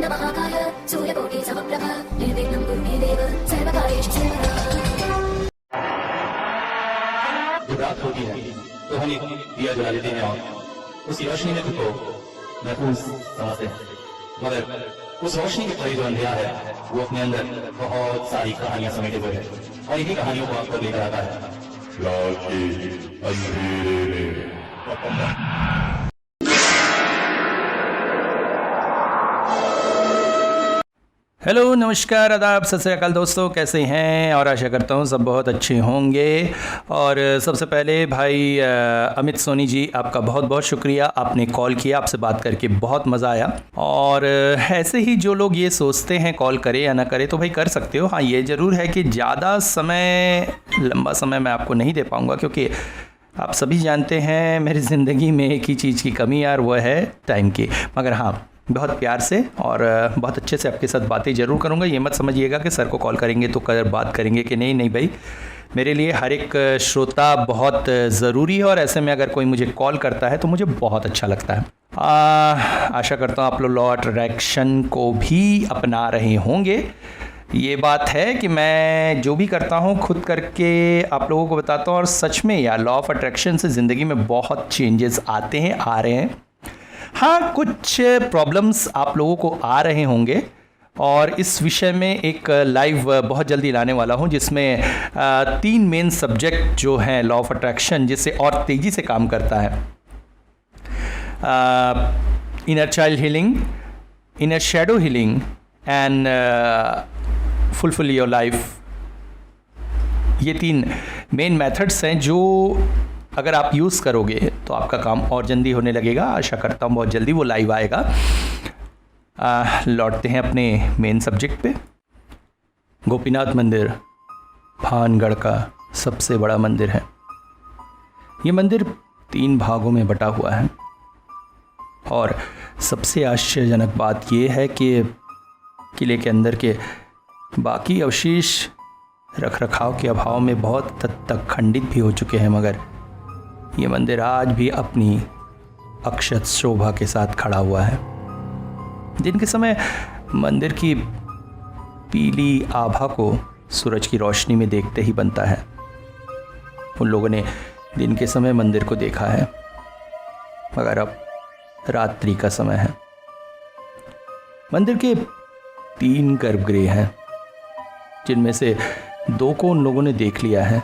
महाकाय सूर्यकोटि समप्रभ निर्विघ्नं कुरु मे देव सर्वकार्येषु सर्वदा। जब रात होती है तो हम एक दिया जला लेते हैं और उसकी रोशनी में खुद को महफूज समझते हैं, मगर उस रोशनी के परे जो अंधेरा है वो अपने अंदर बहुत सारी कहानियां समेटे हुए है और इन्हीं कहानियों को आपको लेकर आता है रात के अंधेरे में। हेलो, नमस्कार, आदाब, सत श्री अकाल दोस्तों, कैसे हैं? और आशा करता हूँ सब बहुत अच्छे होंगे। और सबसे पहले भाई अमित सोनी जी, आपका बहुत बहुत शुक्रिया, आपने कॉल किया, आपसे बात करके बहुत मज़ा आया। और ऐसे ही जो लोग ये सोचते हैं कॉल करें या ना करें तो भाई कर सकते हो। हाँ, ये ज़रूर है कि ज़्यादा समय, लंबा समय मैं आपको नहीं दे पाऊँगा, क्योंकि आप सभी जानते हैं मेरी ज़िंदगी में एक ही चीज़ की कमी यार, वो है टाइम की। मगर हाँ, बहुत प्यार से और बहुत अच्छे से आपके साथ बातें ज़रूर करूँगा। ये मत समझिएगा कि सर को कॉल करेंगे तो बात करेंगे कि नहीं भाई, मेरे लिए हर एक श्रोता बहुत ज़रूरी है और ऐसे में अगर कोई मुझे कॉल करता है तो मुझे बहुत अच्छा लगता है। आशा करता हूँ आप लोग लॉ अट्रैक्शन को भी अपना रहे होंगे। ये बात है कि मैं जो भी करता हूँ खुद करके आप लोगों को बताता हूँ, और सच में यार लॉ ऑफ अट्रैक्शन से ज़िंदगी में बहुत चेंजेस आते हैं, आ रहे हैं। हाँ, कुछ प्रॉब्लम्स आप लोगों को आ रहे होंगे और इस विषय में एक लाइव बहुत जल्दी लाने वाला हूँ, जिसमें 3 मेन सब्जेक्ट जो हैं लॉ ऑफ अट्रैक्शन, जिससे और तेज़ी से काम करता है। Inner child healing, inner shadow healing and fulfil your life. ये 3 मेन मेथड्स हैं जो अगर आप यूज़ करोगे तो आपका काम और जल्दी होने लगेगा। आशा करता हूँ बहुत जल्दी वो लाइव आएगा। लौटते हैं अपने मेन सब्जेक्ट पे। गोपीनाथ मंदिर भानगढ़ का सबसे बड़ा मंदिर है। ये मंदिर 3 भागों में बटा हुआ है और सबसे आश्चर्यजनक बात ये है कि किले के अंदर के बाकी अवशेष रखरखाव के अभाव में बहुत हद तक खंडित भी हो चुके हैं, मगर ये मंदिर आज भी अपनी अक्षत शोभा के साथ खड़ा हुआ है। दिन के समय मंदिर की पीली आभा को सूरज की रोशनी में देखते ही बनता है। उन लोगों ने दिन के समय मंदिर को देखा है, मगर अब रात्रि का समय है। मंदिर के 3 गर्भगृह हैं, जिनमें से 2 को उन लोगों ने देख लिया है,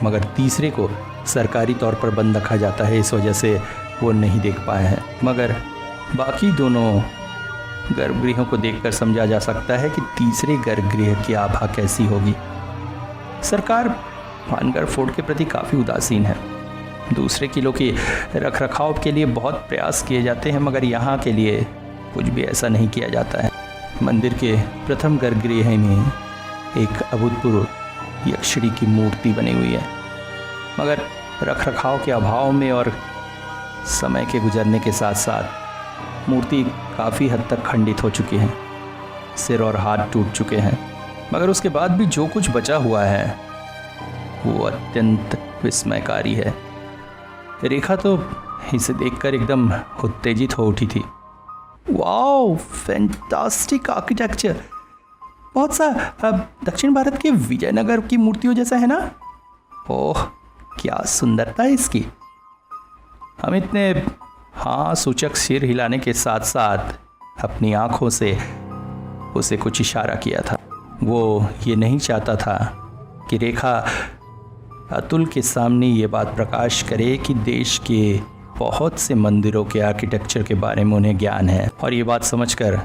मगर तीसरे को सरकारी तौर पर बंद रखा जाता है, इस वजह से वो नहीं देख पाए हैं। मगर बाकी दोनों गर्भगृहों को देखकर समझा जा सकता है कि तीसरे गर्भगृह की आभा कैसी होगी। सरकार भानगढ़ फोर्ट के प्रति काफ़ी उदासीन है। दूसरे किलों के रखरखाव के लिए बहुत प्रयास किए जाते हैं, मगर यहाँ के लिए कुछ भी ऐसा नहीं किया जाता है। मंदिर के प्रथम गर्भगृह में एक अभूतपूर्व यक्षिणी की मूर्ति बनी हुई है, मगर रखरखाव के अभाव में और समय के गुजरने के साथ साथ मूर्ति काफ़ी हद तक खंडित हो चुकी है। सिर और हाथ टूट चुके हैं, मगर उसके बाद भी जो कुछ बचा हुआ है वो अत्यंत विस्मयकारी है। रेखा तो इसे देखकर एकदम उत्तेजित हो उठी थी। वाओ, फैंटास्टिक आर्किटेक्चर, बहुत सा दक्षिण भारत के विजयनगर की मूर्तियों जैसा है ना। ओह, क्या सुंदरता है इसकी। अमित ने हाँ सूचक सिर हिलाने के साथ साथ अपनी आंखों से उसे कुछ इशारा किया था। वो ये नहीं चाहता था कि रेखा अतुल के सामने ये बात प्रकाश करे कि देश के बहुत से मंदिरों के आर्किटेक्चर के बारे में उन्हें ज्ञान है, और ये बात समझकर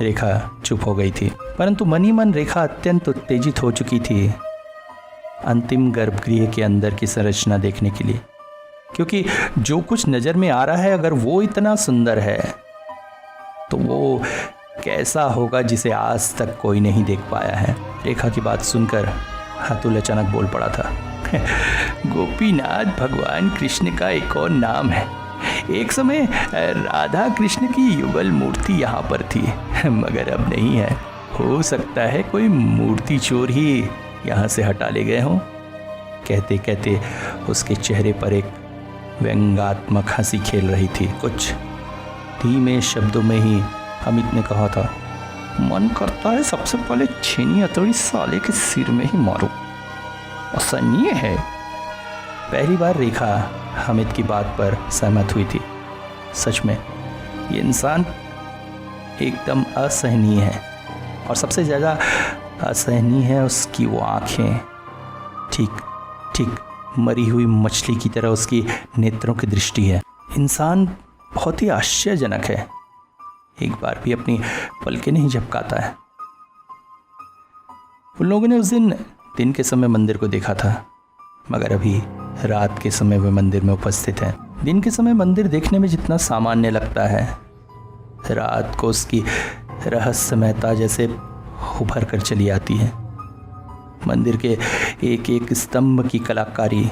रेखा चुप हो गई थी। परंतु मन ही मन रेखा अत्यंत उत्तेजित हो चुकी थी अंतिम गर्भगृह के अंदर की संरचना देखने के लिए, क्योंकि जो कुछ नज़र में आ रहा है अगर वो इतना सुंदर है तो वो कैसा होगा जिसे आज तक कोई नहीं देख पाया है। रेखा की बात सुनकर अतुल अचानक बोल पड़ा था, गोपीनाथ भगवान कृष्ण का एक और नाम है। एक समय राधा कृष्ण की युगल मूर्ति यहाँ पर थी, मगर अब नहीं है। हो सकता है कोई मूर्ति चोर ही यहाँ से हटा ले गए हों। कहते कहते उसके चेहरे पर एक व्यंग्यात्मक हंसी खेल रही थी। कुछ धीमे शब्दों में ही अमित ने कहा था, मन करता है सबसे पहले छेनी हथौड़ी साले के सिर में ही मारूं। असहनीय है। पहली बार रेखा अमित की बात पर सहमत हुई थी। सच में ये इंसान एकदम असहनीय है, और सबसे ज़्यादा असहनीय है उसकी वो आँखें। ठीक ठीक मरी हुई मछली की तरह उसकी नेत्रों की दृष्टि है। इंसान बहुत ही आश्चर्यजनक है, एक बार भी अपनी पलकें नहीं झपकाता है। उन लोगों ने उस दिन के समय मंदिर को देखा था, मगर अभी रात के समय वे मंदिर में उपस्थित हैं। दिन के समय मंदिर देखने में जितना सामान्य लगता है, रात को उसकी रहस्यमयता जैसे उभर कर चली आती है। मंदिर के एक एक स्तंभ की कलाकारी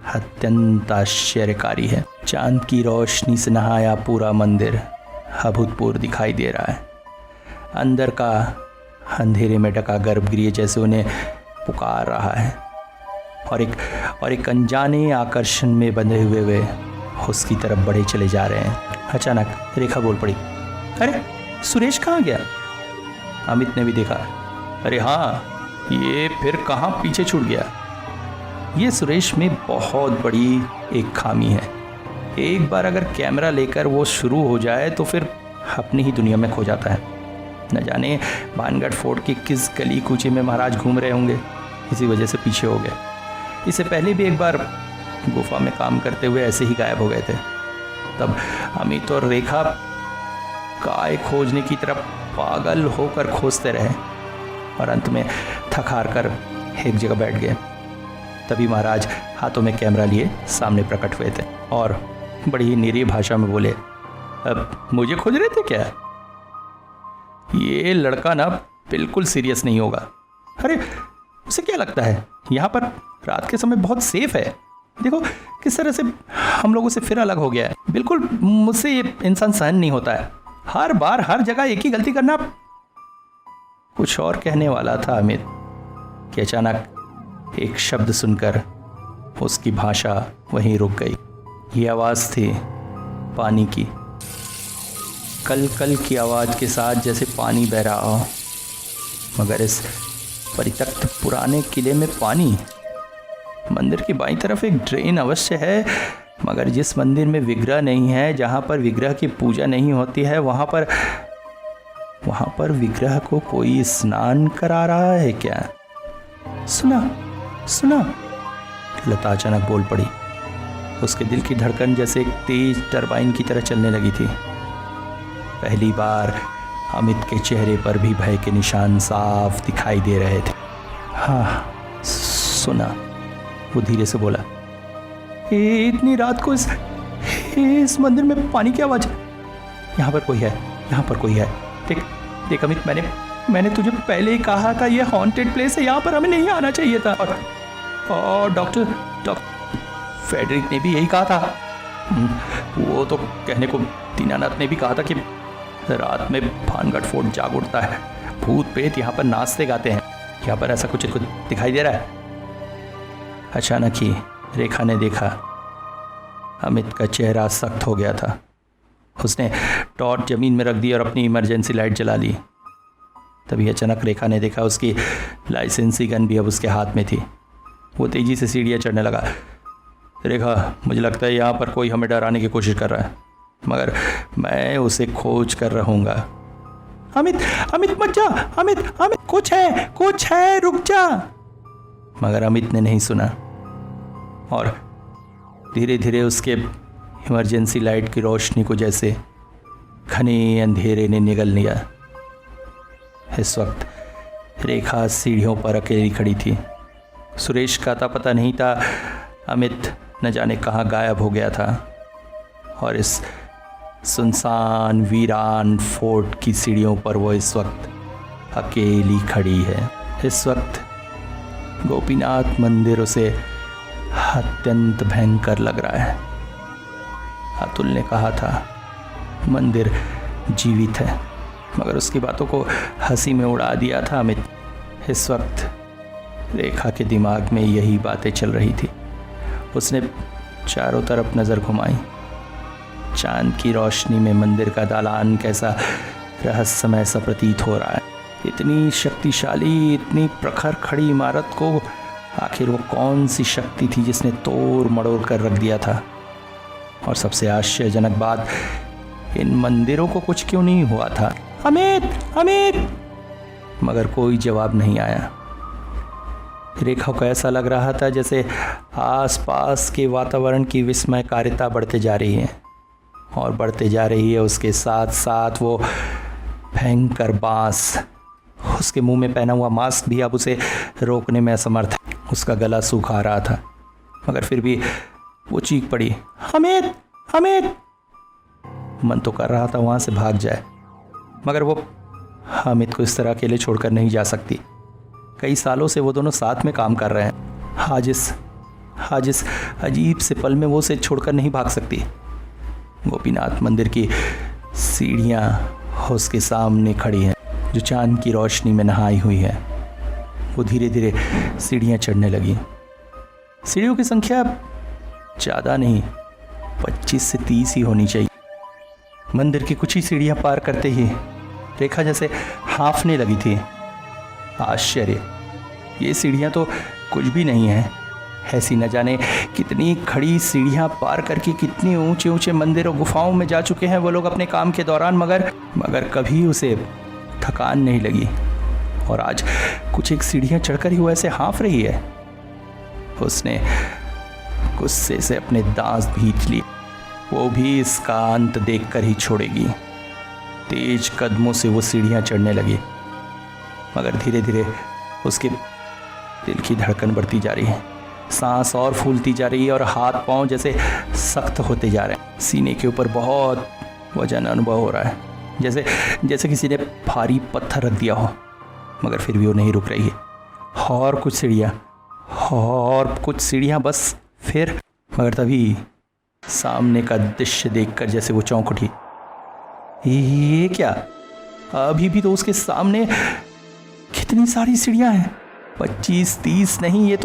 अत्यंत आश्चर्यकारी है। चांद की रोशनी से नहाया पूरा मंदिर अभूतपूर्व दिखाई दे रहा है। अंदर का अंधेरे में ढका गर्भगृह जैसे उन्हें पुकार रहा है, और एक अनजाने आकर्षण में बंधे हुए वे उसकी तरफ बढ़े चले जा रहे हैं। अचानक रेखा बोल पड़ी, अरे सुरेश कहाँ गया? अमित ने भी देखा, अरे हाँ, ये फिर कहाँ पीछे छूट गया। ये सुरेश में बहुत बड़ी एक खामी है। एक बार अगर कैमरा लेकर वो शुरू हो जाए तो फिर अपनी ही दुनिया में खो जाता है। न जाने भानगढ़ फोर्ट की किस गली कूचे में महाराज घूम रहे होंगे, इसी वजह से पीछे हो गए। इससे पहले भी एक बार गुफा में काम करते हुए ऐसे ही गायब हो गए थे। तब अमित और रेखा काय खोजने की तरफ पागल होकर खोजते रहे, और अंत में थक हार कर एक जगह बैठ गए। तभी महाराज हाथों में कैमरा लिए सामने प्रकट हुए थे और बड़ी ही निरीह भाषा में बोले, अब मुझे खोज रहे थे क्या? ये लड़का ना बिल्कुल सीरियस नहीं होगा। अरे उसे क्या लगता है यहाँ पर रात के समय बहुत सेफ है? देखो किस तरह से हम लोगों से फिर अलग हो गया है। बिल्कुल मुझसे ये इंसान सहन नहीं होता है, हर बार हर जगह एक ही गलती करना। कुछ और कहने वाला था अमित कि अचानक एक शब्द सुनकर उसकी भाषा वहीं रुक गई। ये आवाज़ थी पानी की, कल कल की आवाज़ के साथ जैसे पानी बह रहा हो। मगर इस परित्यक्त पुराने किले में पानी? मंदिर की बाईं तरफ एक ड्रेन अवश्य है, मगर जिस मंदिर में विग्रह नहीं है, जहाँ पर विग्रह की पूजा नहीं होती है, वहाँ पर विग्रह को कोई स्नान करा रहा है क्या? सुना, लता अचानक बोल पड़ी। उसके दिल की धड़कन जैसे एक तेज टरबाइन की तरह चलने लगी थी। पहली बार अमित के चेहरे पर भी भय के निशान साफ दिखाई दे रहे थे। हाँ सुना, वो धीरे से बोला। इतनी रात को इस मंदिर में पानी की आवाज? यहाँ पर कोई है। देख अमित, मैंने तुझे पहले ही कहा था ये हॉन्टेड प्लेस है, यहाँ पर हमें नहीं आना चाहिए था। और डॉक्टर फेडरिक ने भी यही कहा था। वो तो कहने को दीनानाथ ने भी कहा था कि रात में भानगढ़ फोर्ट जाग उठता है, भूत प्रेत यहाँ पर नाचते गाते हैं। यहाँ पर ऐसा कुछ दिखाई दे रहा है? अचानक ही रेखा ने देखा अमित का चेहरा सख्त हो गया था। उसने टॉर्च जमीन में रख दी और अपनी इमरजेंसी लाइट जला ली। तभी अचानक रेखा ने देखा उसकी लाइसेंसी गन भी अब उसके हाथ में थी। वो तेजी से सीढ़ियाँ चढ़ने लगा। रेखा, मुझे लगता है यहाँ पर कोई हमें डराने की कोशिश कर रहा है, मगर मैं उसे खोज कर रहूँगा। अमित मत जा, अमित कुछ है, रुक जा। मगर अमित ने नहीं सुना और धीरे धीरे उसके इमरजेंसी लाइट की रोशनी को जैसे घने अंधेरे ने निगल लिया। इस वक्त रेखा सीढ़ियों पर अकेली खड़ी थी। सुरेश का पता नहीं था। अमित न जाने कहाँ गायब हो गया था और इस सुनसान वीरान फोर्ट की सीढ़ियों पर वो इस वक्त अकेली खड़ी है। इस वक्त गोपीनाथ मंदिर उसे अत्यंत भयंकर लग रहा है। अतुल ने कहा था मंदिर जीवित है, मगर उसकी बातों को हंसी में उड़ा दिया था अमित। इस वक्त रेखा के दिमाग में यही बातें चल रही थी। उसने चारों तरफ नज़र घुमाई। चांद की रोशनी में मंदिर का दालान कैसा रहस्यमय सा प्रतीत हो रहा है। इतनी शक्तिशाली, इतनी प्रखर खड़ी इमारत को आखिर वो कौन सी शक्ति थी जिसने तोड़ मड़ोड़ कर रख दिया था? और सबसे आश्चर्यजनक बात, इन मंदिरों को कुछ क्यों नहीं हुआ था? अमित, अमित! मगर कोई जवाब नहीं आया। रेखा को ऐसा लग रहा था जैसे आसपास के वातावरण की विस्मयकारिता बढ़ते जा रही है और बढ़ते जा रही है उसके साथ साथ वो भयंकर बांस। उसके मुंह में पहना हुआ मास्क भी अब उसे रोकने में असमर्थ है। उसका गला सूखा आ रहा था, मगर फिर भी वो चीख पड़ी, अमित, अमित! मन तो कर रहा था वहां से भाग जाए, मगर वो अमित को इस तरह अकेले छोड़कर नहीं जा सकती। कई सालों से वो दोनों साथ में काम कर रहे हैं। आज इस अजीब से पल में वो उसे छोड़कर नहीं भाग सकती। गोपीनाथ मंदिर की सीढ़ियाँ उसके सामने खड़ी हैं, जो चांद की रोशनी में नहाई हुई है। वो धीरे धीरे सीढ़ियाँ चढ़ने लगी। सीढ़ियों की संख्या ज़्यादा नहीं, 25 से 30 ही होनी चाहिए। मंदिर की कुछ ही सीढ़ियाँ पार करते ही रेखा जैसे हाँफने लगी थी। आश्चर्य, ये सीढ़ियाँ तो कुछ भी नहीं है। ऐसी न जाने कितनी खड़ी सीढ़ियाँ पार करके कितनी ऊंचे ऊंचे मंदिर और गुफाओं में जा चुके हैं वो लोग अपने काम के दौरान, मगर कभी उसे थकान नहीं लगी। और आज कुछ एक सीढ़ियाँ चढ़कर ही वो ऐसे हाँफ रही है। उसने गुस्से से अपने दांत भींच लिए। वो भी इसका अंत देखकर ही छोड़ेगी। तेज कदमों से वो सीढ़ियाँ चढ़ने लगी, मगर धीरे धीरे उसके दिल की धड़कन बढ़ती जा रही है। सांस और फूलती जा रही है और हाथ पांव जैसे सख्त होते जा रहे हैं। सीने के ऊपर बहुत वजन अनुभव हो रहा है, जैसे किसी ने भारी पत्थर रख दिया हो, मगर फिर भी वो नहीं रुक रही है। और कुछ सीढ़ियाँ बस, फिर मगर तभी सामने का दृश्य देखकर जैसे वो चौंक उठी। ये क्या? अभी भी तो उसके सामने कितनी सारी सीढ़ियाँ हैं। 25-30 नहीं, ये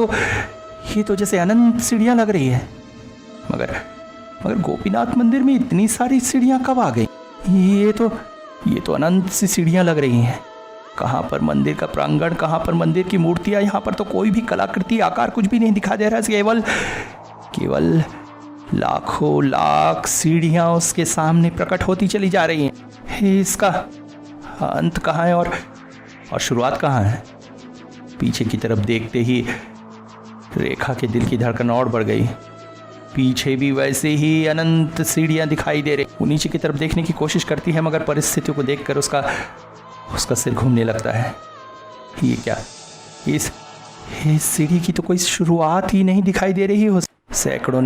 तो जैसे अनंत सीढ़ियाँ लग रही है। मगर गोपीनाथ मंदिर में इतनी सारी सीढ़ियाँ कब आ गई? ये तो अनंत सी सीढ़ियाँ लग रही हैं। कहाँ पर मंदिर का प्रांगण, कहाँ पर मंदिर की मूर्तियाँ? यहाँ पर तो कोई भी कलाकृति, आकार कुछ भी नहीं दिखाई दे रहा है। केवल लाखों लाख सीढ़ियाँ उसके सामने प्रकट होती चली जा रही हैं। इसका अंत कहाँ है और शुरुआत कहाँ है? पीछे की तरफ देखते ही रेखा के दिल की धड़कन और बढ़ गई। पीछे भी वैसे ही अनंत सीढ़ियाँ दिखाई दे रही। वो नीचे की तरफ देखने की कोशिश करती है, मगर परिस्थितियों को देखकर उसका सिर घूमने लगता है। ये क्या? इस सीढ़ी की तो कोई शुरुआत ही नहीं दिखाई दे रही हो। सैकड़ों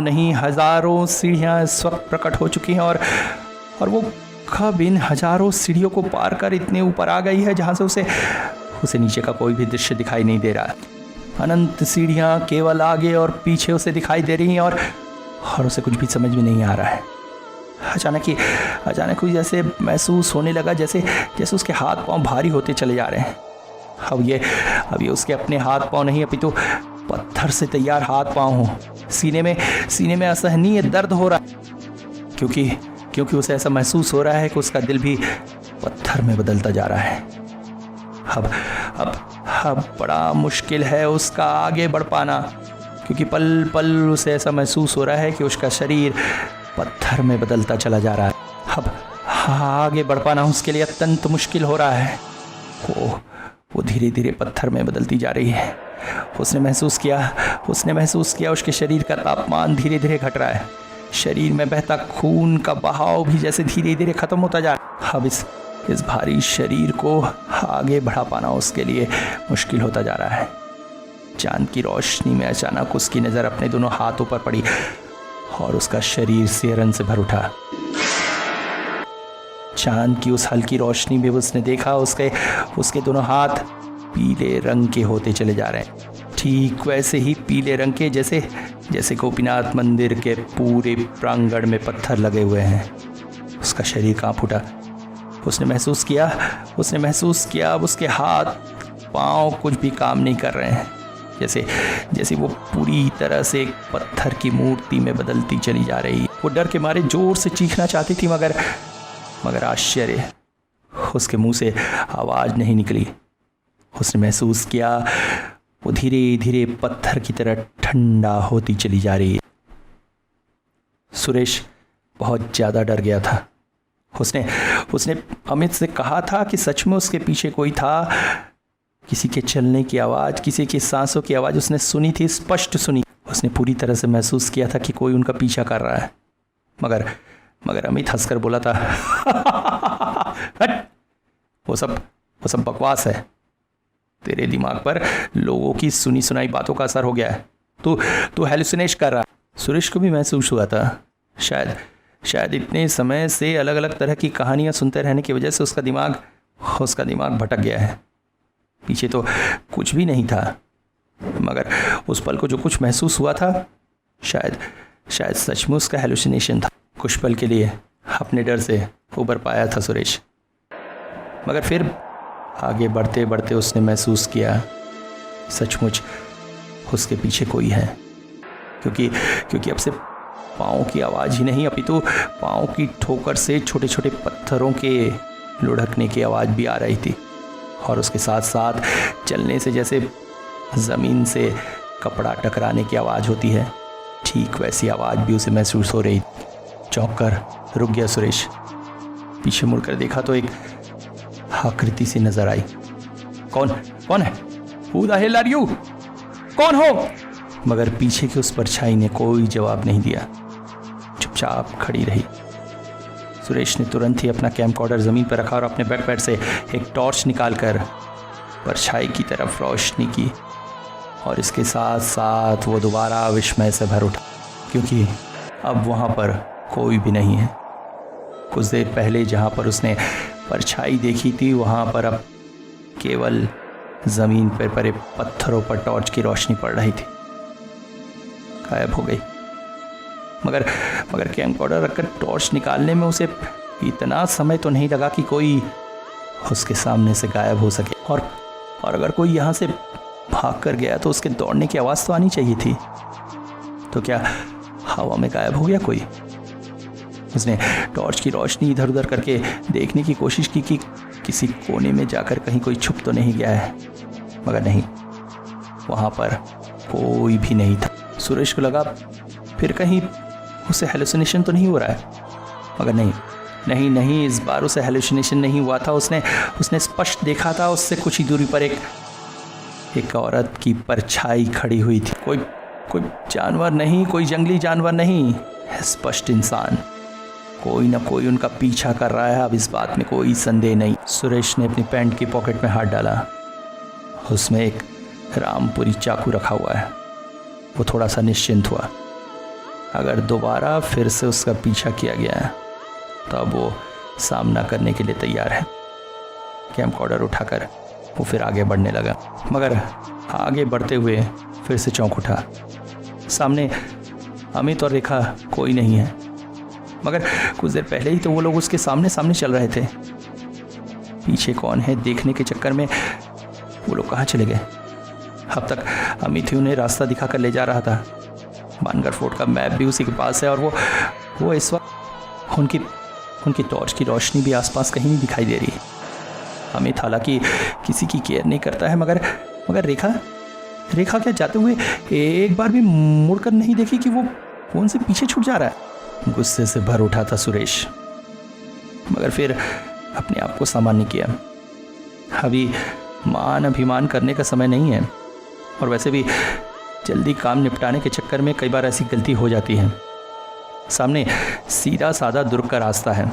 नहीं हजारों सीढ़ियाँ इस वक्त प्रकट हो चुकी हैं और वो कब इन हजारों सीढ़ियों को पार कर इतने ऊपर आ गई है जहाँ से उसे नीचे का कोई भी दृश्य दिखाई नहीं दे रहा। अनंत सीढ़ियाँ केवल आगे और पीछे उसे दिखाई दे रही हैं और उसे कुछ भी समझ में नहीं आ रहा है। अचानक ही जैसे महसूस होने लगा जैसे उसके हाथ पांव भारी होते चले जा रहे हैं। अब ये उसके अपने हाथ पांव नहीं, अपितु पत्थर से तैयार हाथ पांव हो। सीने में असहनीय दर्द हो रहा है, क्योंकि उसे ऐसा महसूस हो रहा है कि उसका दिल भी पत्थर में बदलता जा रहा है। अब बड़ा मुश्किल है उसका आगे बढ़ पाना, क्योंकि पल पल उसे ऐसा महसूस हो रहा है कि उसका शरीर पत्थर में बदलता चला जा रहा है। अब आगे बढ़ पाना उसके लिए अत्यंत मुश्किल हो रहा है। वो धीरे धीरे पत्थर में बदलती जा रही है। उसने महसूस किया उसके शरीर का तापमान धीरे धीरे घट रहा है। शरीर में बहता खून का बहाव भी जैसे धीरे धीरे खत्म होता जा रहा है। अब इस भारी शरीर को आगे बढ़ा पाना उसके लिए मुश्किल होता जा रहा है। चांद की रोशनी में अचानक उसकी नज़र अपने दोनों हाथों पर पड़ी और उसका शरीर सिहरन से भर उठा। चांद की उस हल्की रोशनी में उसने देखा उसके दोनों हाथ पीले रंग के होते चले जा रहे हैं। ठीक वैसे ही पीले रंग के जैसे गोपीनाथ मंदिर के पूरे प्रांगण में पत्थर लगे हुए हैं। उसका शरीर कांप उठा। उसने महसूस किया अब उसके हाथ पांव कुछ भी काम नहीं कर रहे हैं, जैसे वो पूरी तरह से एक पत्थर की मूर्ति में बदलती चली जा रही है। वो डर के मारे जोर से चीखना चाहती थी, मगर मगर आश्चर्य, उसके मुंह से आवाज़ नहीं निकली। उसने महसूस किया वो धीरे धीरे पत्थर की तरह ठंडा होती चली जा रही है। सुरेश बहुत ज़्यादा डर गया था। उसने अमित से कहा था कि सच में उसके पीछे कोई था। किसी के चलने की आवाज़, किसी की सांसों की आवाज़ उसने सुनी थी, स्पष्ट सुनी। उसने पूरी तरह से महसूस किया था कि कोई उनका पीछा कर रहा है। मगर अमित हंसकर बोला था हट, वो सब बकवास है। तेरे दिमाग पर लोगों की सुनी सुनाई बातों का असर हो गया है। तू हेलुसिनेट कर रहा है। सुरेश को भी महसूस हुआ था शायद इतने समय से अलग अलग तरह की कहानियां सुनते रहने की वजह से उसका दिमाग भटक गया है। पीछे तो कुछ भी नहीं था, मगर उस पल को जो कुछ महसूस हुआ था शायद सच में उसका हेलुसिनेशन था। कुछ पल के लिए अपने डर से उबर पाया था सुरेश, मगर फिर आगे बढ़ते बढ़ते उसने महसूस किया सचमुच उसके पीछे कोई है। क्योंकि अब से पाँव की आवाज़ ही नहीं, अपितु पाँव की ठोकर से छोटे छोटे पत्थरों के लुढ़कने की आवाज़ भी आ रही थी। और उसके साथ साथ चलने से जैसे ज़मीन से कपड़ा टकराने की आवाज़ होती है, ठीक वैसी आवाज़ भी उसे महसूस हो रही। चौंक कर रुक गया सुरेश। पीछे मुड़कर देखा तो एक आकृति सी नजर आई। कौन है? Who the hell are you? कौन हो? मगर पीछे की उस परछाई ने कोई जवाब नहीं दिया, चुपचाप खड़ी रही। सुरेश ने तुरंत ही अपना कैमकॉर्डर ज़मीन पर रखा और अपने बैकपैड से एक टॉर्च निकालकर परछाई की तरफ रोशनी की। और इसके साथ साथ वो दोबारा विस्मय से भर उठा, क्योंकि अब वहाँ पर कोई भी नहीं है। कुछ देर पहले जहाँ पर उसने परछाई देखी थी, वहाँ पर अब केवल ज़मीन पर पड़े पत्थरों पर टॉर्च की रोशनी पड़ रही थी। गायब हो गई। मगर कैमकॉर्डर रखकर टॉर्च निकालने में उसे इतना समय तो नहीं लगा कि कोई उसके सामने से गायब हो सके। और अगर कोई यहाँ से भाग कर गया तो उसके दौड़ने की आवाज़ तो आनी चाहिए थी। तो क्या हवा में गायब हो गया कोई? उसने टॉर्च की रोशनी इधर उधर करके देखने की कोशिश की कि किसी कोने में जाकर कहीं कोई छुप तो नहीं गया है, मगर नहीं, वहाँ पर कोई भी नहीं था। सुरेश को लगा फिर कहीं उसे हेलुसिनेशन तो नहीं हो रहा है, मगर नहीं, इस बार उसे हेलुसिनेशन नहीं हुआ था। उसने स्पष्ट देखा था, उससे कुछ ही दूरी पर एक औरत की परछाई खड़ी हुई थी। कोई जानवर नहीं, कोई जंगली जानवर नहीं, स्पष्ट इंसान। कोई ना कोई उनका पीछा कर रहा है, अब इस बात में कोई संदेह नहीं। सुरेश ने अपनी पैंट की पॉकेट में हाथ डाला, उसमें एक रामपुरी चाकू रखा हुआ है। वो थोड़ा सा निश्चिंत हुआ। अगर दोबारा फिर से उसका पीछा किया गया है तो अब वो सामना करने के लिए तैयार है। कैमकॉर्डर उठाकर वो फिर आगे बढ़ने लगा, मगर आगे बढ़ते हुए फिर से चौंक उठा। सामने अमित और रेखा कोई नहीं है, मगर कुछ देर पहले ही तो वो लोग उसके सामने चल रहे थे। पीछे कौन है देखने के चक्कर में वो लोग कहाँ चले गए? अब तक अमित ही उन्हें रास्ता दिखाकर ले जा रहा था। बानगढ़ फोर्ट का मैप भी उसी के पास है और वो इस वक्त उनकी टॉर्च की रोशनी भी आसपास कहीं नहीं दिखाई दे रही है। अमित हालांकि किसी की केयर नहीं करता है, मगर रेखा क्या जाते हुए एक बार भी मुड़कर नहीं देखी कि वो उनसे पीछे छूट जा रहा है। गुस्से से भर उठा था सुरेश, मगर फिर अपने आप को सामान्य किया। अभी मान अभिमान करने का समय नहीं है, और वैसे भी जल्दी काम निपटाने के चक्कर में कई बार ऐसी गलती हो जाती है। सामने सीधा साधा दुर्ग का रास्ता है,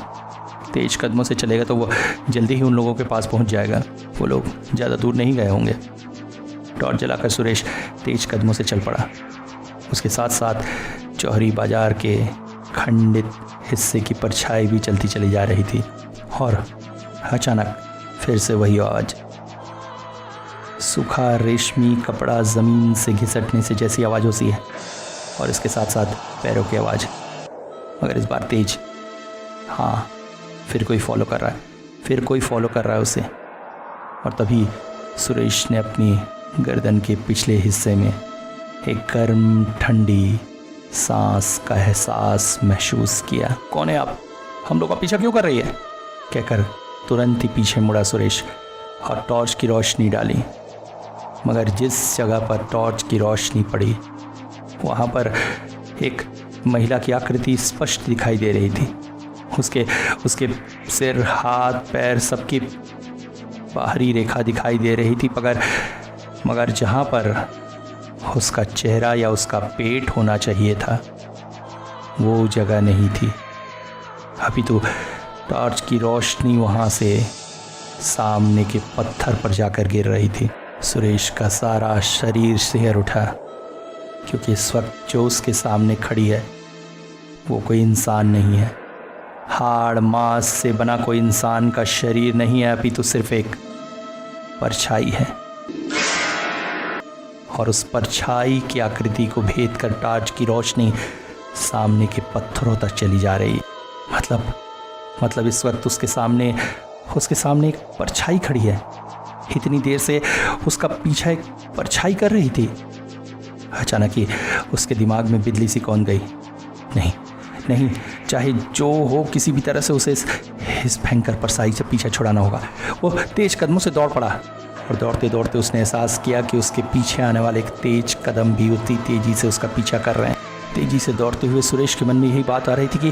तेज कदमों से चलेगा तो वो जल्दी ही उन लोगों के पास पहुंच जाएगा। वो लोग ज़्यादा दूर नहीं गए होंगे। टॉर्च जलाकर सुरेश तेज कदमों से चल पड़ा। उसके साथ साथ चौहरी बाजार के खंडित हिस्से की परछाई भी चलती चली जा रही थी। और अचानक फिर से वही आवाज़, सूखा रेशमी कपड़ा ज़मीन से घिसटने से जैसी आवाज़ होती है, और इसके साथ साथ पैरों की आवाज़, मगर इस बार तेज। हाँ, फिर कोई फॉलो कर रहा है उसे। और तभी सुरेश ने अपनी गर्दन के पिछले हिस्से में एक गर्म ठंडी सांस का एहसास महसूस किया। कौन है आप? हम लोग का पीछा क्यों कर रही है? कहकर तुरंत ही पीछे मुड़ा सुरेश और टॉर्च की रोशनी डाली। मगर जिस जगह पर टॉर्च की रोशनी पड़ी वहाँ पर एक महिला की आकृति स्पष्ट दिखाई दे रही थी। उसके सिर, हाथ, पैर सबकी बाहरी रेखा दिखाई दे रही थी, मगर जहाँ पर उसका चेहरा या उसका पेट होना चाहिए था वो जगह नहीं थी। अभी तो टॉर्च की रोशनी वहाँ से सामने के पत्थर पर जाकर गिर रही थी। सुरेश का सारा शरीर सिहर उठा, क्योंकि इस वक्त जो उसके सामने खड़ी है वो कोई इंसान नहीं है। हाड़ मांस से बना कोई इंसान का शरीर नहीं है, अभी तो सिर्फ एक परछाई है। और उस परछाई की आकृति को भेद कर टॉर्च की रोशनी सामने के पत्थरों तक चली जा रही। मतलब इस वक्त उसके सामने एक परछाई खड़ी है। इतनी देर से उसका पीछा एक परछाई कर रही थी। अचानक ही उसके दिमाग में बिजली सी कौंध गई। नहीं, चाहे जो हो किसी भी तरह से उसे इस भयंकर परछाई से पीछा छुड़ाना होगा। वो तेज कदमों से दौड़ पड़ा और दौड़ते दौड़ते उसने एहसास किया कि उसके पीछे आने वाले एक तेज कदम भी उतनी तेजी से उसका पीछा कर रहे हैं। तेजी से दौड़ते हुए सुरेश के मन में यही बात आ रही थी कि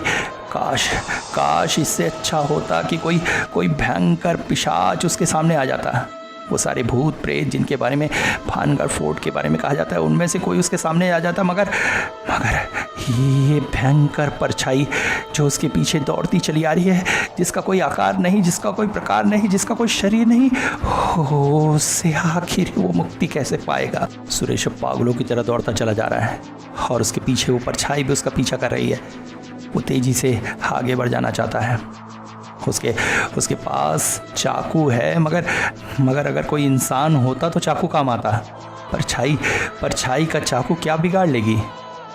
काश इससे अच्छा होता कि कोई भयंकर पिशाच उसके सामने आ जाता। वो सारे भूत प्रेत जिनके बारे में भानगढ़ फोर्ट के बारे में कहा जाता है उनमें से कोई उसके सामने आ जाता। मगर ये भयंकर परछाई जो उसके पीछे दौड़ती चली आ रही है, जिसका कोई आकार नहीं, जिसका कोई प्रकार नहीं, जिसका कोई शरीर नहीं, उससे आखिर वो मुक्ति कैसे पाएगा। सुरेश पागलों की तरह दौड़ता चला जा रहा है और उसके पीछे वो परछाई भी उसका पीछा कर रही है। वो तेजी से आगे बढ़ जाना चाहता है। उसके पास चाकू है, मगर अगर कोई इंसान होता तो चाकू काम आता। परछाई का चाकू क्या बिगाड़ लेगी।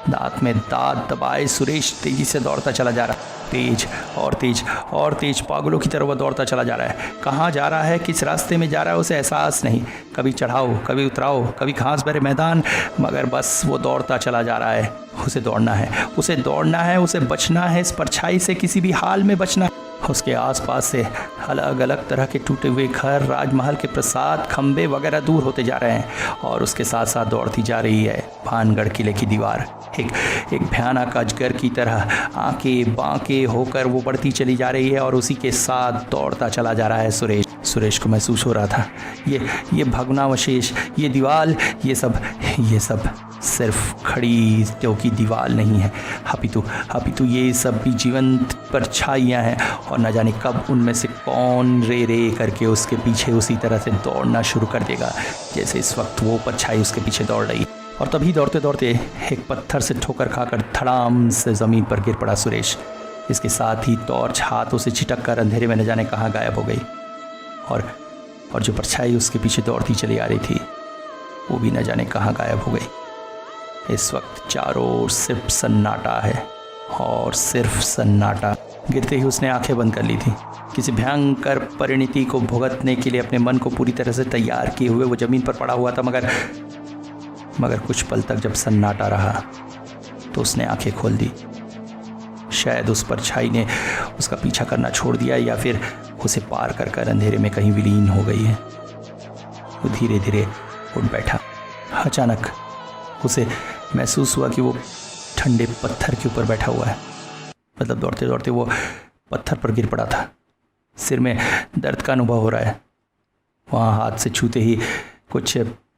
दांत में दांत दबाए सुरेश तेजी से दौड़ता चला जा रहा है। तेज और तेज पागलों की तरह वह दौड़ता चला जा रहा है। कहाँ जा रहा है, किस रास्ते में जा रहा है उसे एहसास नहीं। कभी चढ़ाओ, कभी उतराओ, कभी घास भरे मैदान, मगर बस वो दौड़ता चला जा रहा है। उसे दौड़ना है, उसे बचना है, इस परछाई से किसी भी हाल में बचना। उसके आसपास से अलग अलग तरह के टूटे हुए घर, राजमहल के प्रासाद, खंबे वगैरह दूर होते जा रहे हैं और उसके साथ साथ दौड़ती जा रही है भानगढ़ किले की दीवार। एक भयानक अजगर की तरह आंके बांके होकर वो बढ़ती चली जा रही है और उसी के साथ दौड़ता चला जा रहा है सुरेश को महसूस हो रहा था ये भग्नावशेष, ये दीवार, ये सब सिर्फ खड़ी ईंटों की दीवार नहीं है। अपितु ये सब भी जीवंत परछाइयाँ हैं और न जाने कब उनमें से कौन रे करके उसके पीछे उसी तरह से दौड़ना शुरू कर देगा जैसे इस वक्त वो परछाई उसके पीछे दौड़ रही। और तभी दौड़ते दौड़ते एक पत्थर से ठोकर खाकर धड़ाम से ज़मीन पर गिर पड़ा सुरेश। इसके साथ ही टॉर्च हाथों से छिटक कर अंधेरे में न जाने कहाँ गायब हो गई और जो परछाई उसके पीछे दौड़ती चली आ रही थी वो भी न जाने कहाँ गायब हो गई। इस वक्त चारों ओर सिर्फ सन्नाटा है और सिर्फ सन्नाटा। गिरते ही उसने आंखें बंद कर ली थी। किसी भयंकर परिणति को भुगतने के लिए अपने मन को पूरी तरह से तैयार किए हुए वो ज़मीन पर पड़ा हुआ था, मगर कुछ पल तक जब सन्नाटा रहा तो उसने आंखें खोल दी। शायद उस परछाई ने उसका पीछा करना छोड़ दिया या फिर उसे पार कर अंधेरे में कहीं विलीन हो गई है। वो धीरे धीरे उठ बैठा। अचानक उसे महसूस हुआ कि वो ठंडे पत्थर के ऊपर बैठा हुआ है। मतलब दौड़ते दौड़ते वो पत्थर पर गिर पड़ा था। सिर में दर्द का अनुभव हो रहा है। वहाँ हाथ से छूते ही कुछ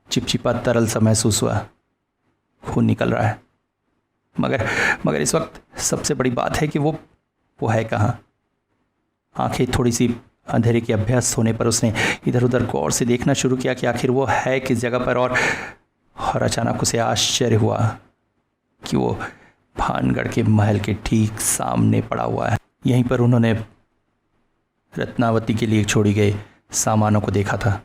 चिपचिपा तरल सा महसूस हुआ। खून निकल रहा है। मगर इस वक्त सबसे बड़ी बात है कि वो है कहाँ। आंखें थोड़ी सी अंधेरे के अभ्यास होने पर उसने इधर उधर गौर से देखना शुरू किया कि आखिर वो है किस जगह पर। और अचानक उसे आश्चर्य हुआ कि वो भानगढ़ के महल के ठीक सामने पड़ा हुआ है। यहीं पर उन्होंने रत्नावती के लिए छोड़ी गई सामानों को देखा था।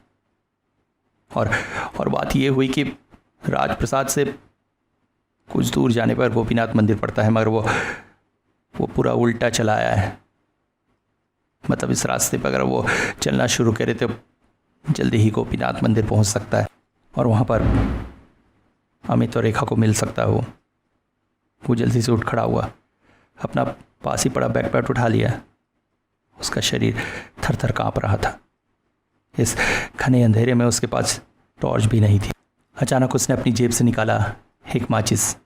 और बात ये हुई कि राजप्रसाद से कुछ दूर जाने पर गोपीनाथ मंदिर पड़ता है, मगर वो पूरा उल्टा चला आया है। मतलब इस रास्ते पर अगर वो चलना शुरू करे तो जल्दी ही गोपीनाथ मंदिर पहुंच सकता है और वहाँ पर अमित और रेखा को मिल सकता है। वो जल्दी से उठ खड़ा हुआ, अपना पास ही पड़ा बैकपैक उठा लिया उसका शरीर थर थर काँप रहा था। इस घने अंधेरे में उसके पास टॉर्च भी नहीं थी। अचानक उसने अपनी जेब से निकाला एक माचिस।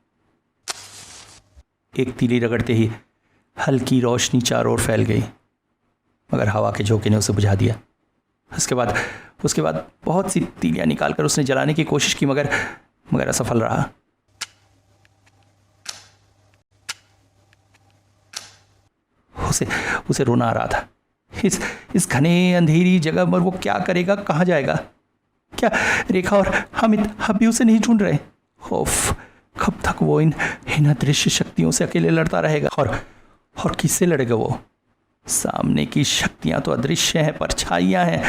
एक तीली रगड़ते ही हल्की रोशनी चारों ओर फैल गई, मगर हवा के झोंके ने उसे बुझा दिया। उसके बाद बहुत सी तीलियां निकालकर उसने जलाने की कोशिश की, मगर असफल रहा। उसे रोना आ रहा था। इस घने अंधेरी जगह पर वो क्या करेगा, कहाँ जाएगा? क्या रेखा और हामिद अब भी उसे नहीं ढूंढ रहे? ओफ, कब तक वो इन अदृश्य शक्तियों से अकेले लड़ता रहेगा? और किससे लड़ेगा वो? सामने की शक्तियां तो अदृश्य हैं, परछाइयां हैं,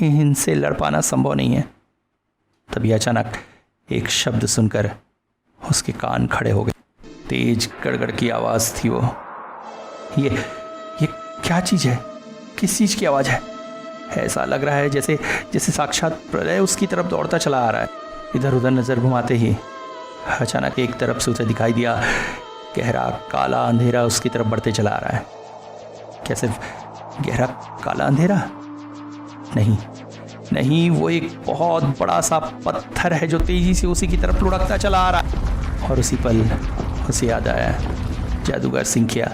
इनसे लड़ पाना संभव नहीं है। तभी अचानक एक शब्द सुनकर उसके कान खड़े हो गए। तेज गड़गड़ की आवाज थी वो। ये क्या चीज है? किस चीज की आवाज है? ऐसा लग रहा है जैसे साक्षात प्रलय उसकी तरफ दौड़ता चला आ रहा है। इधर उधर नजर घुमाते ही अचानक एक तरफ से उसे दिखाई दिया गहरा काला अंधेरा उसकी तरफ बढ़ते चला आ रहा है। क्या सिर्फ गहरा काला अंधेरा? नहीं, वो एक बहुत बड़ा सा पत्थर है जो तेजी से उसी की तरफ लुढ़कता चला आ रहा है। और उसी पल उसे याद आया जादूगर सिंखिया,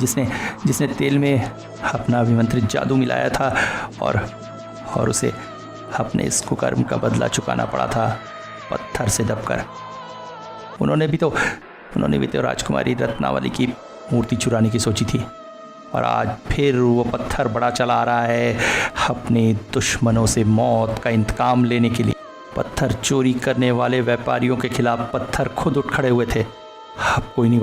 जिसने तेल में अपना अभिमंत्रित जादू मिलाया था और उसे अपने इस कुकर्म का बदला चुकाना पड़ा था पत्थर से दबकर। उन्होंने भी तो राजकुमारी रत्नावली की मूर्ति चुराने की सोची थी, और आज फिर वो पत्थर बड़ा चला आ रहा है अपने दुश्मनों से मौत का इंतकाम लेने के लिए। पत्थर चोरी करने वाले व्यापारियों के खिलाफ पत्थर खुद उठ खड़े हुए थे। अब कोई नहीं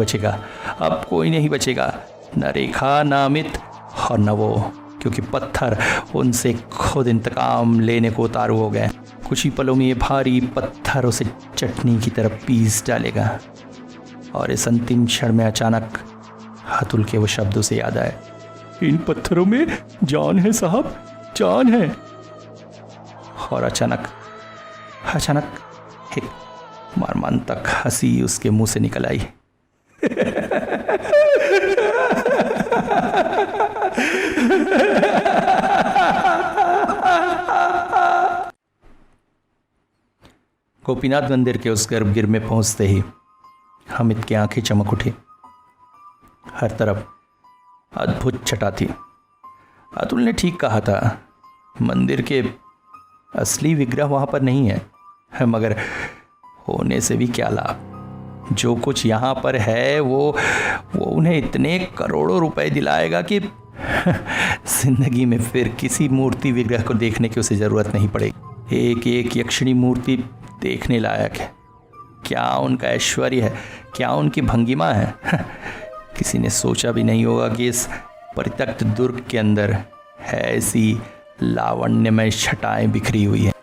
बचेगा, न रेखा, न अमित और न वो, क्योंकि पत्थर उनसे खुद इंतकाम लेने को उतारू हो गए। कुछ ही पलों में ये भारी पत्थर उसे चटनी की तरफ पीस डालेगा। और इस अंतिम क्षण में अचानक अतुल के वो शब्द उसे याद आए, इन पत्थरों में जान है साहब, जान है। और अचानक एक मर्मांतक हंसी उसके मुंह से निकल आई। गोपीनाथ मंदिर के उस गर्भगृह में पहुंचते ही हामिद की आंखें चमक उठी। हर तरफ अद्भुत छटा थी। अतुल ने ठीक कहा था, मंदिर के असली विग्रह वहां पर नहीं है, मगर होने से भी क्या लाभ? जो कुछ यहाँ पर है वो उन्हें इतने करोड़ों रुपए दिलाएगा कि जिंदगी में फिर किसी मूर्ति विग्रह को देखने की उसे जरूरत नहीं पड़ेगी। एक एक यक्षिणी मूर्ति देखने लायक है। क्या उनका ऐश्वर्य है, क्या उनकी भंगिमा है। किसी ने सोचा भी नहीं होगा कि इस परित्यक्त दुर्ग के अंदर ऐसी लावण्यमय छटाएं बिखरी हुई है।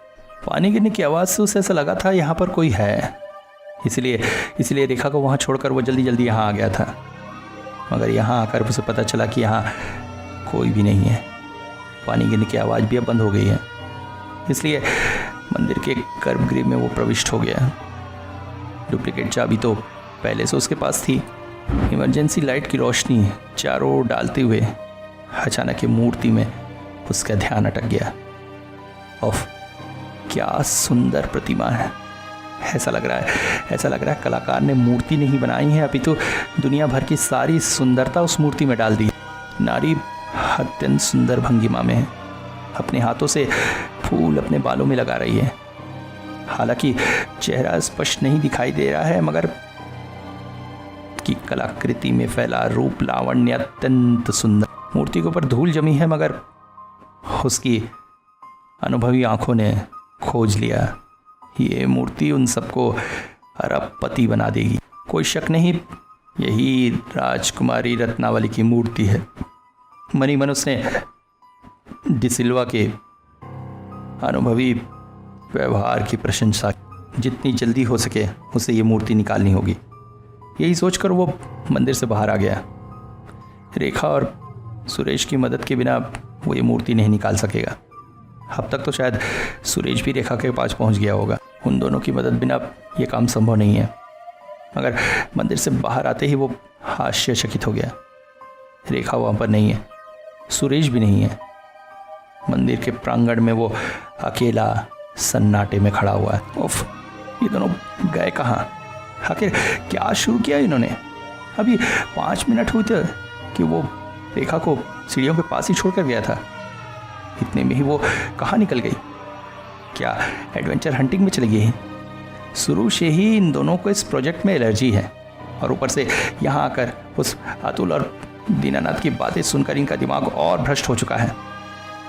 पानी गिरने की आवाज़ से उसे ऐसा लगा था यहाँ पर कोई है, इसलिए रेखा को वहाँ छोड़कर वो जल्दी यहाँ आ गया था। मगर यहाँ आकर उसे पता चला कि यहाँ कोई भी नहीं है। पानी गिरने की आवाज़ भी अब बंद हो गई है, इसलिए मंदिर के गर्भगृह में वो प्रविष्ट हो गया। डुप्लीकेट चाबी तो पहले से उसके पास थी। इमरजेंसी लाइट की रोशनी चारों ओर डालते हुए अचानक मूर्ति में उसका ध्यान अटक गया। ओफ, क्या सुंदर प्रतिमा है। ऐसा लग रहा है कलाकार ने मूर्ति नहीं बनाई है, अभी तो दुनिया भर की सारी सुंदरता उस मूर्ति में डाल दी। नारी अत्यंत सुंदर भंगिमा में है, अपने हाथों से फूल अपने बालों में लगा रही है। हालांकि चेहरा स्पष्ट नहीं दिखाई दे रहा है, मगर की कलाकृति में फैला रूप लावण्य अत्यंत सुंदर। मूर्ति के ऊपर धूल जमी है, मगर उसकी अनुभवी आंखों ने खोज लिया, ये मूर्ति उन सबको अरबपति बना देगी। कोई शक नहीं, यही राजकुमारी रत्नावली की मूर्ति है। मनी मन उसने डिसिल्वा के अनुभवी व्यवहार की प्रशंसा, जितनी जल्दी हो सके उसे ये मूर्ति निकालनी होगी। यही सोचकर वो मंदिर से बाहर आ गया। रेखा और सुरेश की मदद के बिना वो ये मूर्ति नहीं निकाल सकेगा। अब तक तो शायद सुरेश भी रेखा के पास पहुंच गया होगा। उन दोनों की मदद बिना ये काम संभव नहीं है। मगर मंदिर से बाहर आते ही वो आश्चर्यचकित हो गया। रेखा वहाँ पर नहीं है। सुरेश भी नहीं है। मंदिर के प्रांगण में वो अकेला सन्नाटे में खड़ा हुआ है। उफ, ये दोनों गए कहाँ? आखिर क्या शुरू किया इन्होंने? अभी 5 मिनट हुए थे कि वो रेखा को सीढ़ियों के पास ही छोड़कर गया था। इतने में ही वो कहाँ निकल गई? क्या एडवेंचर हंटिंग में चली गई? शुरू से ही इन दोनों को इस प्रोजेक्ट में एलर्जी है और ऊपर से यहाँ आकर उस अतुल और दीनानाथ की बातें सुनकर इनका दिमाग और भ्रष्ट हो चुका है।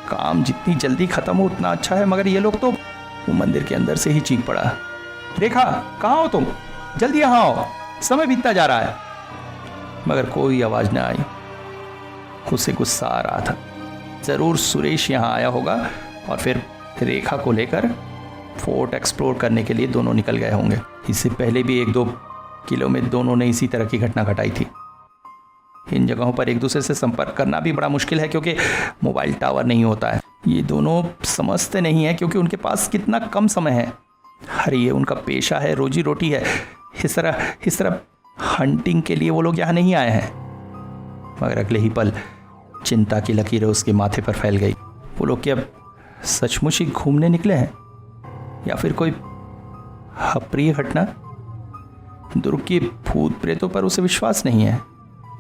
काम जितनी जल्दी खत्म हो उतना अच्छा है, मगर ये लोग तो वो मंदिर के अंदर से ही चीख पड़ा, रेखा कहाँ हो तुम? जल्दी यहाँ आओ, समय बीतता जा रहा है। मगर कोई आवाज न आई। उसे गुस्सा आ रहा था। जरूर सुरेश यहाँ आया होगा और फिर रेखा को लेकर फोर्ट एक्सप्लोर करने के लिए दोनों निकल गए होंगे। इससे पहले भी 1-2 किलो में दोनों ने इसी तरह की घटना घटाई थी। इन जगहों पर एक दूसरे से संपर्क करना भी बड़ा मुश्किल है क्योंकि मोबाइल टावर नहीं होता है। ये दोनों समझते नहीं है क्योंकि उनके पास कितना कम समय है। अरे ये उनका पेशा है, रोजी रोटी है। इस तरह हंटिंग के लिए वो लोग यहाँ नहीं आए हैं। मगर अगले ही पल चिंता की लकीरें उसके माथे पर फैल गई। वो लोग क्या सचमुच ही घूमने निकले हैं या फिर कोई अप्रिय घटना? दुर्ग के भूत प्रेतों पर उसे विश्वास नहीं है,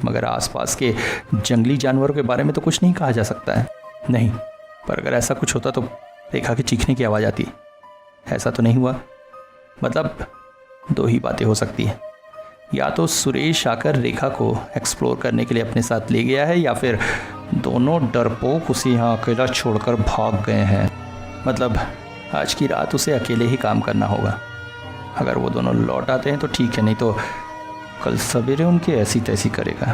मगर आसपास के जंगली जानवरों के बारे में तो कुछ नहीं कहा जा सकता है। नहीं, पर अगर ऐसा कुछ होता तो रेखा के चीखने की आवाज़ आती। ऐसा तो नहीं हुआ। मतलब 2 ही बातें हो सकती हैं, या तो सुरेश आकर रेखा को एक्सप्लोर करने के लिए अपने साथ ले गया है या फिर दोनों डरपोक उसे यहाँ अकेला छोड़कर भाग गए हैं। मतलब आज की रात उसे अकेले ही काम करना होगा। अगर वो दोनों लौट आते हैं तो ठीक है, नहीं तो कल सवेरे उनके ऐसी तैसी करेगा।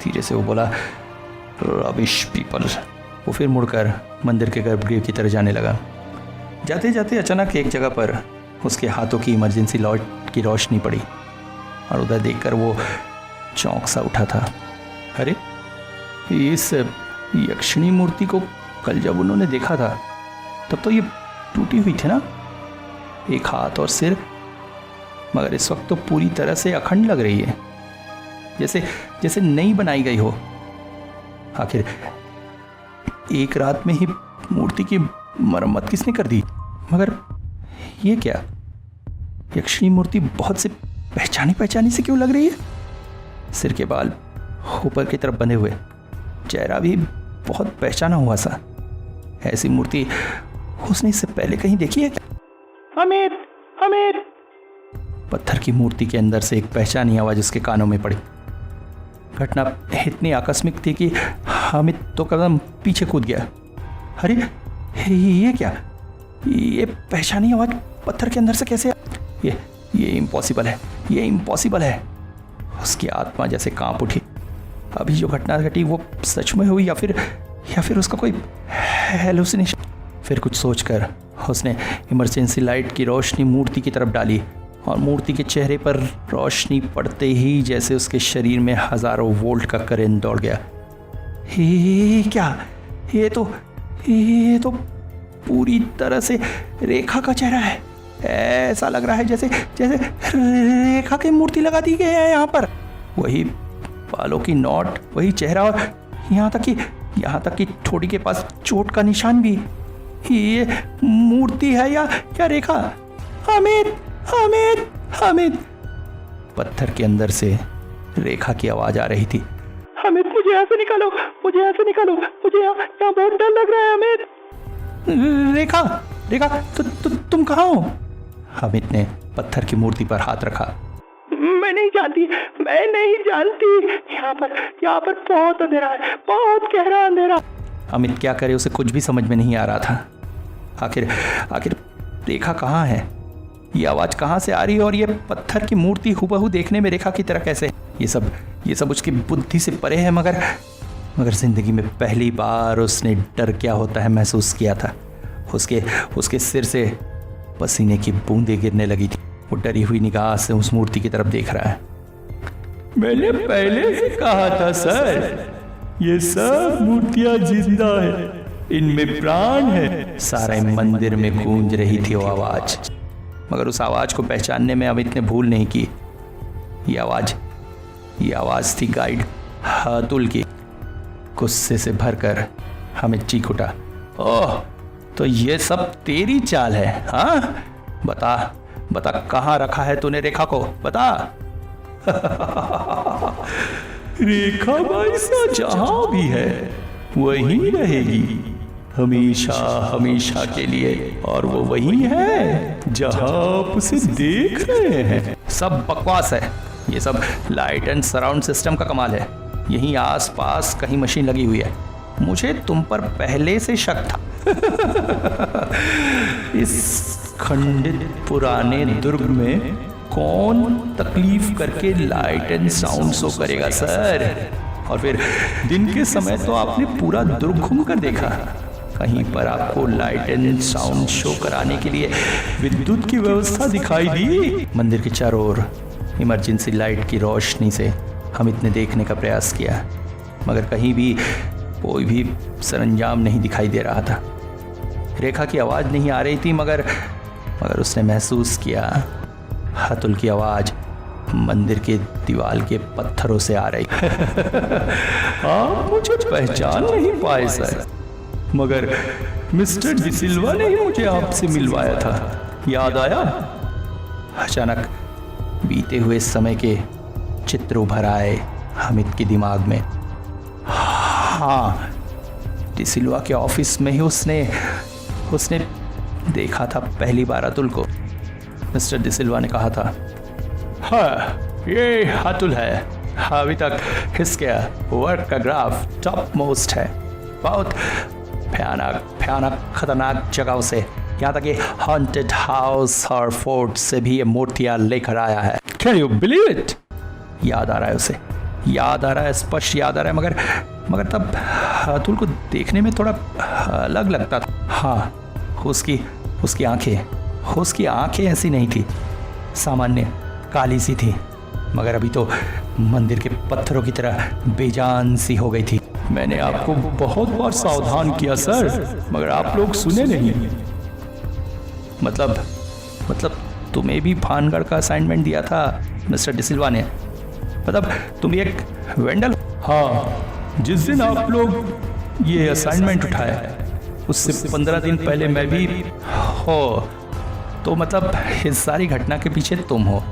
धीरे से वो बोला, रबिश पीपल। वो फिर मुड़कर मंदिर के गर्भगृह की तरफ जाने लगा। जाते जाते अचानक एक जगह पर उसके हाथों की इमरजेंसी लाइट की रोशनी पड़ी और उधर देखकर वो चौंक सा उठा था। अरे इस यक्षिणी मूर्ति को कल जब उन्होंने देखा था तब तो ये टूटी हुई थी ना, एक हाथ और सिर, मगर इस वक्त तो पूरी तरह से अखंड लग रही है, जैसे नई बनाई गई हो। आखिर एक रात में ही मूर्ति की मरम्मत किसने कर दी? मगर ये क्या, यक्षिणी मूर्ति बहुत से पहचानी से क्यों लग रही है? सिर के बाल ऊपर की तरफ बंधे हुए, चेहरा भी बहुत पहचाना हुआ सा। ऐसी मूर्ति उसने इससे पहले कहीं देखी है क्या? अमित। पत्थर की मूर्ति के अंदर से एक पहचानी आवाज उसके कानों में पड़ी। घटना इतनी आकस्मिक थी कि अमित तो कदम पीछे कूद गया। अरे ये क्या, ये पहचानी आवाज पत्थर के अंदर से कैसे? ये इम्पॉसिबल है। उसकी आत्मा जैसे कांप उठी। अभी जो घटना घटी वो सच में हुई या फिर उसका कोई हेलुसिनेशन? फिर कुछ सोचकर उसने इमरजेंसी लाइट की रोशनी मूर्ति की तरफ डाली और मूर्ति के चेहरे पर रोशनी पड़ते ही जैसे उसके शरीर में हजारों वोल्ट का करंट दौड़ गया। ये तो पूरी तरह से रेखा का चेहरा है। ऐसा लग रहा है जैसे रेखा की मूर्ति लगा दी गई है यहाँ पर। वही बालों की नोट, वही चेहरा और यहाँ तक कि ठोड़ी के पास चोट का निशान भी। ये मूर्ति है या रेखा? अमित। पत्थर के अंदर से रेखा की आवाज आ रही थी। अमित, मुझे यहाँ से निकालो, मुझे यहाँ बहुत डर लग रहा है। अमित। रेखा तुम कहाँ हो? अमित ने पत्थर की मूर्ति पर हाथ रखा। मैं नहीं जानती। यहाँ पर बहुत अंधेरा है, बहुत गहरा अंधेरा। अमित क्या करे, उसे कुछ भी समझ में नहीं आ रहा था। आखिर रेखा कहाँ है? ये आवाज कहाँ से आ रही है और ये पत्थर की मूर्ति हुबहू देखने में रेखा की तरह कैसे? ये सब उसकी बुद्धि से परे है। मगर जिंदगी में पहली बार उसने डर क्या होता है महसूस किया था। उसके सिर से पसीने की बूंदें गिरने लगी थी। वो डरी हुई निगाह से उस मूर्ति की तरफ देख रहा है। मैंने पहले से कहा था सर, ये सब मूर्तियां जिंदा है, इनमें प्राण है। सारे मंदिर में गूंज रही थी वो आवाज, मगर उस आवाज को पहचानने में अमित ने भूल नहीं की। ये आवाज थी गाइड अतुल की। गुस्से से भरकर हामिद चीख उठा, ओह तो ये सब तेरी चाल है? हाँ बता बता, कहाँ रखा है तूने रेखा को, बता। रेखा भाई सा जहां भी है वहीं रहेगी, हमेशा हमेशा के लिए, और वो वही है जहां आप उसे देख रहे हैं। सब बकवास है, ये सब लाइट एंड सराउंड सिस्टम का कमाल है। यहीं आसपास कहीं मशीन लगी हुई है। मुझे तुम पर पहले से शक था। इस खंडित पुराने दुर्ग में कौन तकलीफ करके लाइट एंड साउंड शो करेगा सर? और फिर दिन के समय तो आपने पूरा दुर्ग घूम कर देखा, कहीं पर आपको लाइट एंड साउंड शो कराने के लिए विद्युत की व्यवस्था दिखाई दी? मंदिर के चारों ओर इमरजेंसी लाइट की रोशनी से हामिद ने देखने का प्रयास किया, मगर कहीं भी कोई भी सरंजाम नहीं दिखाई दे रहा था। रेखा की आवाज़ नहीं आ रही थी, मगर उसने महसूस किया अतुल की आवाज़ मंदिर के दीवार के पत्थरों से आ रही। आप मुझे पहचान नहीं पाए सर, मगर मिस्टर डिसिल्वा ने ही मुझे आपसे मिलवाया था, याद आया? अचानक बीते हुए समय के चित्र उभर आए हामिद के दिमाग में। हाँ, डिसिल्वा के ऑफिस में ही उसने देखा था पहली बार अतुल को। मिस्टर डिसिल्वा ने कहा था, हाँ ये अतुल है, अभी तक इसके वर्क का ग्राफ टॉप मोस्ट है, बहुत भयानक खतरनाक जगहों से, यहाँ तक कि हॉन्टेड हाउस और फोर्ट से भी ये मूर्तियाँ लेकर आया है। Can you believe it? याद आ रहा है उसे, याद आ रहा है, स्पष्ट याद आ रहा है, मगर तब अतुल को देखने में थोड़ा अलग लगता था। हाँ, उसकी आंखें ऐसी नहीं थी, सामान्य काली सी थी, मगर अभी तो मंदिर के पत्थरों की तरह बेजान सी हो गई थी। मैंने आपको बहुत बार सावधान किया सर, मगर आप लोग सुने नहीं। मतलब तुम्हें भी भानगढ़ का असाइनमेंट दिया था मिस्टर डिसिल्वा ने? मतलब तुम एक वेंडल? हाँ, जिस दिन आप लोग ये असाइनमेंट उठाए उससे 15 दिन पहले मैं भी हो, तो मतलब इस सारी घटना के पीछे तुम हो।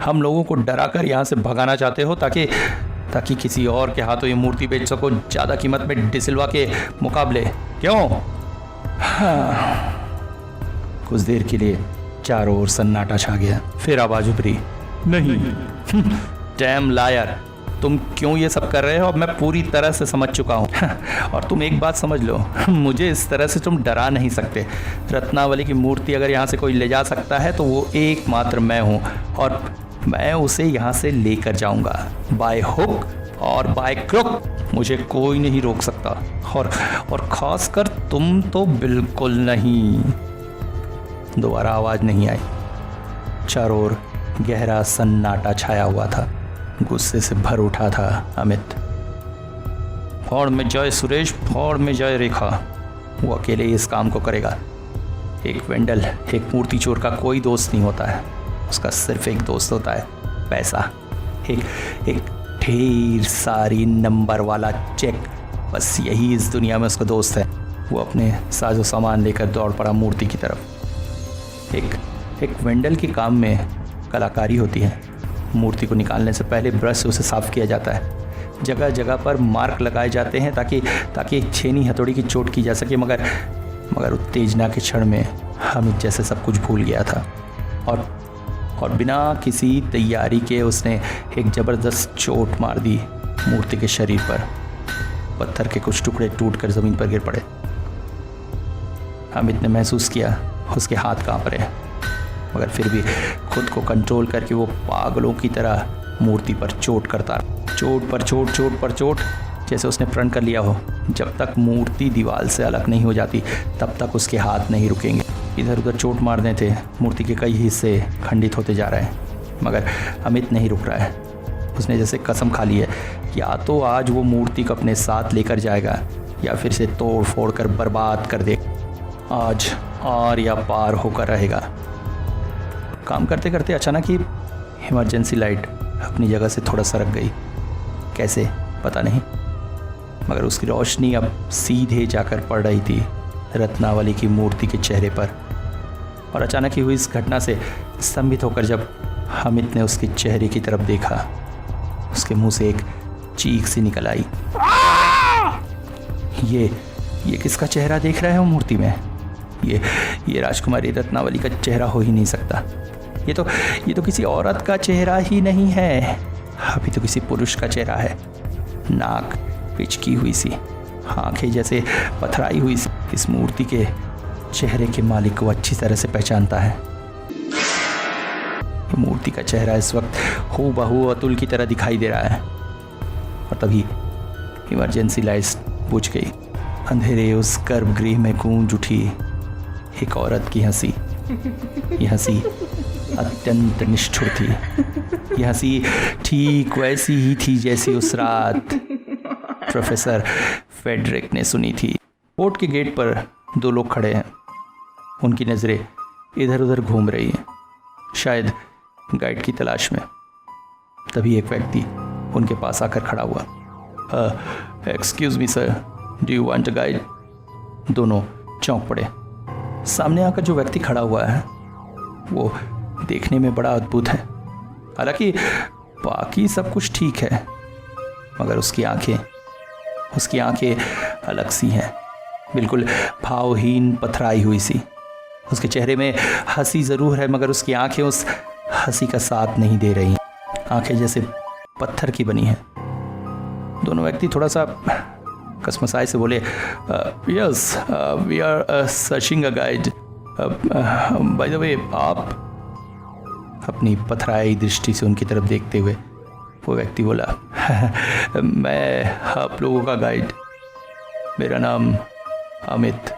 हम लोगों को डराकर यहाँ से भगाना चाहते हो ताकि किसी और के हाथों ये मूर्ति बेच सको ज़्यादा कीमत में डिसिल्वा के मुकाबले, क्यों? हाँ। कुछ देर के लिए चारों ओर सन्नाटा छा गया, फिर आवाज उभरी, नहीं। डैम लायर, तुम क्यों ये सब कर रहे हो अब मैं पूरी तरह से समझ चुका हूँ। और तुम एक बात समझ लो, मुझे इस तरह से तुम डरा नहीं सकते। रत्नावली की मूर्ति अगर यहाँ से कोई ले जा सकता है तो वो एकमात्र मैं हूँ, और मैं उसे यहाँ से लेकर जाऊँगा बाय हुक और बाय क्रुक। मुझे कोई नहीं रोक सकता, और खासकर तुम तो बिल्कुल नहीं। दोबारा आवाज़ नहीं आई। चारों ओर गहरा सन्नाटा छाया हुआ था। गुस्से से भर उठा था अमित। फौड़ में जय सुरेश, फौड़ में जय रेखा। वो अकेले इस काम को करेगा। एक वेंडल, एक मूर्ति चोर का कोई दोस्त नहीं होता है, उसका सिर्फ एक दोस्त होता है, पैसा। एक ढेर सारी नंबर वाला चेक, बस यही इस दुनिया में उसका दोस्त है। वो अपने साजो सामान लेकर दौड़ पड़ा मूर्ति की तरफ। एक वेंडल के काम में कलाकारी होती है। मूर्ति को निकालने से पहले ब्रश से उसे साफ किया जाता है। जगह जगह पर मार्क लगाए जाते हैं ताकि एक छेनी हथौड़ी की चोट की जा सके, मगर उत्तेजना के क्षण में हामिद जैसे सब कुछ भूल गया था, और बिना किसी तैयारी के उसने एक ज़बरदस्त चोट मार दी मूर्ति के शरीर पर। पत्थर के कुछ टुकड़े टूटकर ज़मीन पर गिर पड़े। हामिद ने महसूस किया उसके हाथ कांप रहे हैं, मगर फिर भी खुद को कंट्रोल करके वो पागलों की तरह मूर्ति पर चोट करता, चोट पर चोट, चोट पर चोट, जैसे उसने प्रण कर लिया हो जब तक मूर्ति दीवार से अलग नहीं हो जाती तब तक उसके हाथ नहीं रुकेंगे। इधर उधर चोट मारने थे, मूर्ति के कई हिस्से खंडित होते जा रहे हैं, मगर अमित नहीं रुक रहा है। उसने जैसे कसम खा ली है कि या तो आज वो मूर्ति को अपने साथ लेकर जाएगा या फिर से तोड़ फोड़ कर बर्बाद कर दे। आज आर या पार होकर रहेगा। काम करते करते अचानक ही इमरजेंसी लाइट अपनी जगह से थोड़ा सरक गई। कैसे पता नहीं, मगर उसकी रोशनी अब सीधे जाकर पड़ रही थी रत्नावली की मूर्ति के चेहरे पर। और अचानक ही हुई इस घटना से स्तंभित होकर जब हामिद ने उसके चेहरे की तरफ देखा, उसके मुंह से एक चीख सी निकल आई। ये किसका चेहरा देख रहे हो मूर्ति में? ये राजकुमारी रत्नावली का चेहरा हो ही नहीं सकता। ये तो किसी औरत का चेहरा ही नहीं है, अभी तो किसी पुरुष का चेहरा है। नाक पिचकी हुई सी, आंखें जैसे पथराई हुई सी। इस मूर्ति के चेहरे के मालिक को अच्छी तरह से पहचानता है। मूर्ति का चेहरा इस वक्त हूबहू अतुल की तरह दिखाई दे रहा है। और तभी इमरजेंसी लाइट्स बुझ गई। अंधेरे उस गर्भगृह में गूंज उठी एक औरत की हंसी। यह हंसी अत्यंत निष्ठुर थी। यह हंसी ठीक वैसी ही थी जैसी उस रात प्रोफेसर फेडरिक ने सुनी थी। कोर्ट के गेट पर दो लोग खड़े हैं। उनकी नज़रें इधर उधर घूम रही हैं, शायद गाइड की तलाश में। तभी एक व्यक्ति उनके पास आकर खड़ा हुआ। Excuse me sir, do you want a guide? दोनों चौंक पड़े। सामने आकर जो व्यक्ति खड़ा हुआ है वो देखने में बड़ा अद्भुत है। हालांकि बाकी सब कुछ ठीक है, मगर उसकी आंखें अलग सी हैं, बिल्कुल भावहीन पथराई हुई सी। उसके चेहरे में हंसी ज़रूर है, मगर उसकी आंखें उस हंसी का साथ नहीं दे रही। आंखें जैसे पत्थर की बनी हैं। दोनों व्यक्ति थोड़ा सा कसमसाए से बोले, yes we are searching a guide. By the way, आप? अपनी पथराई दृष्टि से उनकी तरफ देखते हुए वो व्यक्ति बोला, मैं आप लोगों का गाइड, मेरा नाम अमित।